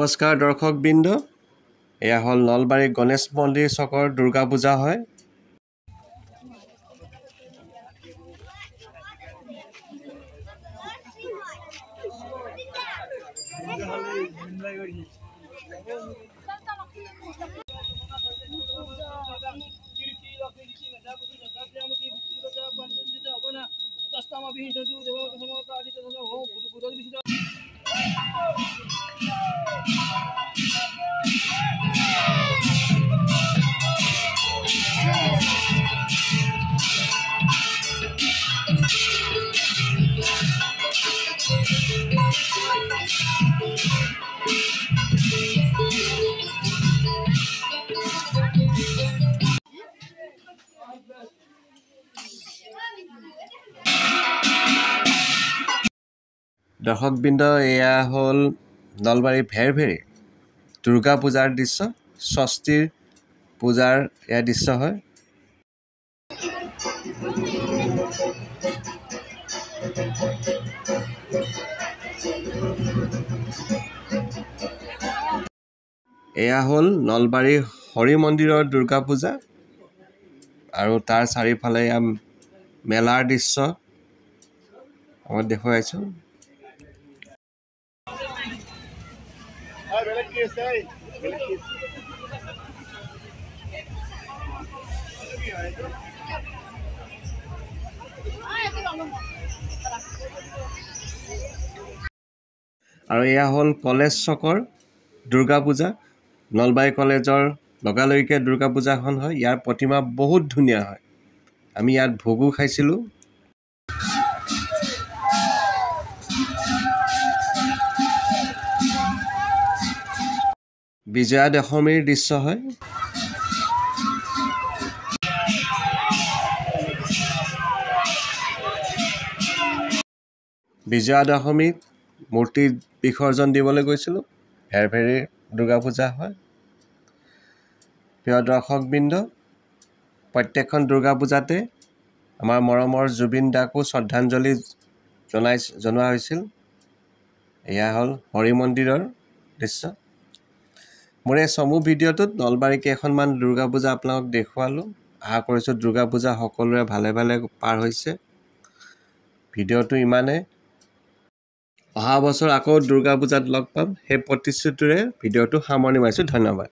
নমস্কাৰ দৰ্শকবৃন্দ, এয়া হ'ল নলবাৰী গণেশ মন্দিৰ চকৰ দুৰ্গা পূজা হয়। দৰ্শকবৃন্দ, এয়া হ'ল নলবাৰী ভেৰভেৰী দুৰ্গা পূজাৰ দৃশ্য। ষষ্ঠীৰ পূজাৰ এয়া দৃশ্য হয়। এয়া হ'ল নলবাৰী হৰি মন্দিৰৰ দুৰ্গা পূজা আৰু তাৰ চাৰিওফালে এয়া মেলাৰ দৃশ্য মই দেখুৱাইছোঁ। আৰু এয়া হ'ল কলেজ চকৰ দুৰ্গা পূজা। নলবাৰী কলেজৰ লগালগিকৈ দুৰ্গা পূজাখন হয়। ইয়াৰ প্ৰতিমা বহুত ধুনীয়া হয়। আমি ইয়াত ভোগো খাইছিলোঁ। বিজয়া দশমীৰ দৃশ্য হয়। বিজয়া দশমীত মূৰ্তি বিসৰ্জন দিবলৈ গৈছিলোঁ। ভেৰভেৰীৰ দুৰ্গা পূজা হয়। প্ৰিয় দৰ্শকবৃন্দ, প্ৰত্যেকখন দুৰ্গা পূজাতে আমাৰ মৰমৰ জুবিন দাকো শ্ৰদ্ধাঞ্জলি জনোৱা হৈছিল। এয়া হ'ল হৰি মন্দিৰৰ দৃশ্য। মোৰ এই চমু ভিডিঅ'টোত নলবাৰী কেইখনমান দুৰ্গা পূজা আপোনালোকক দেখুৱালোঁ। আশা কৰিছোঁ দুৰ্গা পূজা সকলোৰে ভালে ভালে পাৰ হৈছে। ভিডিঅ'টো ইমানে। অহা বছৰ আকৌ দুৰ্গা পূজাত লগ পাম, সেই প্ৰতিশ্ৰুতিৰে ভিডিঅ'টো সামৰণি মাৰিছোঁ। ধন্যবাদ।